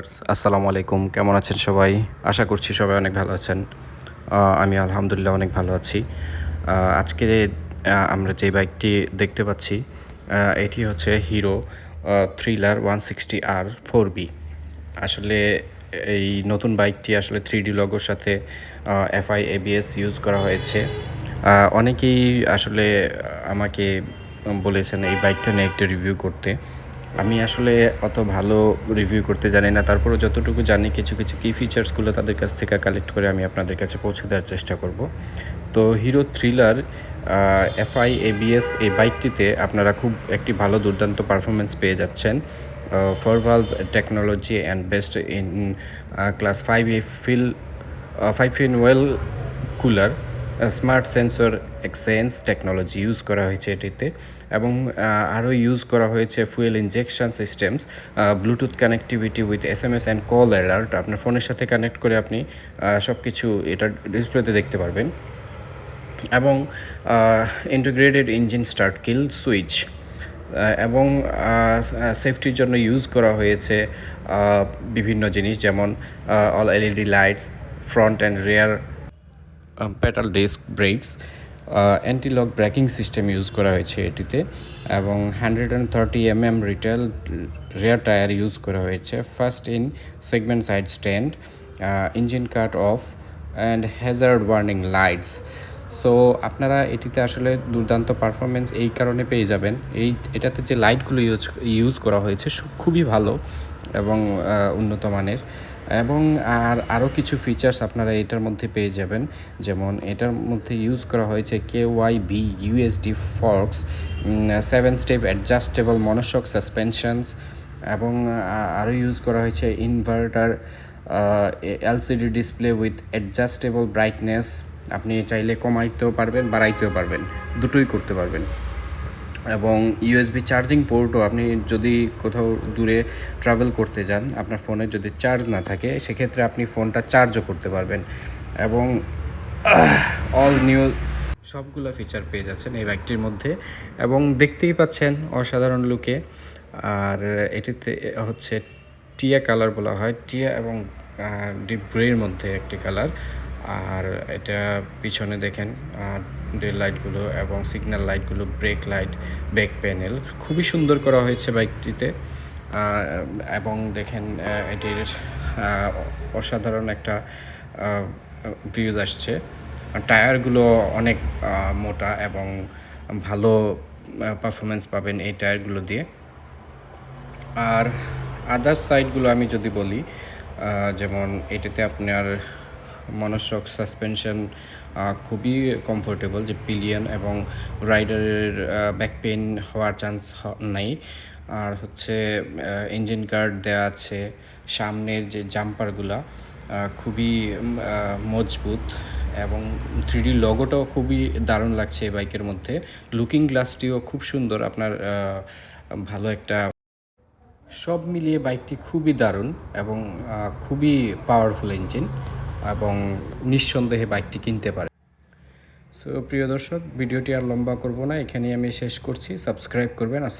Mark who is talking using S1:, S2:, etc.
S1: Viewers আসসালামু আলাইকুম, কেমন আছেন সবাই? আশা করছি সবাই অনেক ভালো আছেন। আমি আলহামদুলিল্লাহ অনেক ভালো আছি। আজকে আমরা যে বাইকটি দেখতে পাচ্ছি এটি হচ্ছে হিরো থ্রিলার 160R 4B। আসলে এই নতুন বাইকটি আসলে 3D লোগোর সাথে FI ABS ইউজ করা হয়েছে। অনেকেই আসলে আমাকে বলেছেন এই বাইকটা নিয়ে একটা রিভিউ করতে। আমি আসলে অত ভালো রিভিউ করতে জানি না। তারপরেও যতটুকু জানি কিছু, কিছু কি ফিচার্সগুলো তাদের কাছ থেকে কালেক্ট করে আমি আপনাদের কাছে পৌঁছে দেওয়ার চেষ্টা করব। তো হিরো থ্রিলার FI ABS এই বাইকটিতে আপনারা খুব একটি ভালো দুর্দান্ত পারফরম্যান্স পেয়ে যাচ্ছেন। 4 valve technology and best in class 5 in well cooler smart sensor exchange technology use করা হয়েছে এটিতে, এবং আরও ইউজ করা হয়েছে fuel injection systems, Bluetooth connectivity with SMS and call alert. আপনার ফোনের সাথে কানেক্ট করে আপনি সব কিছু এটা ডিসপ্লেতে দেখতে পারবেন, এবং integrated engine start kill switch, এবং সেফটির জন্য ইউজ করা হয়েছে বিভিন্ন জিনিস, যেমন all LED lights, front and rear pedal disc brakes, anti lock braking system use করা হয়েছে এটিতে, এবং 130 mm retail rear tyre use করা হয়েছে, first in segment side stand, engine cut off and hazard warning lights. So আপনারা এটিতে আসলে দুর্দান্ত পারফরমেন্স এই কারণে পেয়ে যাবেন, এটাতে যে লাইটগুলো ইউজ করা হয়েছে খুবই ভালো এবং উন্নত মানের, এবং আরও কিছু ফিচার্স আপনারা এটার মধ্যে পেয়ে যাবেন। যেমন এটার মধ্যে ইউজ করা হয়েছে KYB USD forks, 7 step adjustable monoshock suspensions, এবং আরও ইউজ করা হয়েছে inverter LCD display with adjustable brightness. আপনি চাইলে কমাইতেও পারবেন, বাড়াইতেও পারবেন, দুটোই করতে পারবেন, এবং USB চার্জিং পোর্টও, আপনি যদি কোথাও দূরে ট্রাভেল করতে যান, আপনার ফোনে যদি চার্জ না থাকে সেক্ষেত্রে আপনি ফোনটা চার্জও করতে পারবেন, এবং অল নিউ সবগুলো ফিচার পেয়ে যাচ্ছেন এই বাইকটির মধ্যে, এবং দেখতেই পাচ্ছেন অসাধারণ লুকে। আর এটিতে হচ্ছে টিয়া কালার বলা হয়, টিয়া এবং ডিপ গ্রের মধ্যে একটি কালার। আর এটা পিছনে দেখেন ডেল লাইটগুলো এবং সিগন্যাল লাইটগুলো, ব্রেক লাইট, ব্যাক প্যানেল খুবই সুন্দর করা হয়েছে বাইকটিতে। এবং দেখেন এটির অসাধারণ একটা ভিউজ আসছে। টায়ারগুলো অনেক মোটা এবং ভালো পারফরমেন্স পাবেন এই টায়ারগুলো দিয়ে। আর আদার্স সাইডগুলো আমি যদি বলি, যেমন এটাতে আপনার মনোশক সাসপেনশন খুবই কমফোর্টেবল, যে পিলিয়ন এবং রাইডারের ব্যাক পেইন হওয়ার চান্স নাই। আর হচ্ছে ইঞ্জিন গার্ড দেওয়া আছে, সামনের যে জাম্পারগুলা খুবই মজবুত, এবং 3D লোগোটাও খুবই দারুণ লাগছে এই বাইকের মধ্যে। লুকিং গ্লাসটিও খুব সুন্দর, আপনার ভালো একটা, সব মিলিয়ে বাইকটি খুবই দারুণ এবং খুবই পাওয়ারফুল ইঞ্জিন, এবং নিঃসন্দেহে বাইকটি কিনতে পারে। সো প্রিয় দর্শক, ভিডিওটি আর লম্বা করব না, এখানেই আমি শেষ করছি। সাবস্ক্রাইব করবেন। আসসালাম।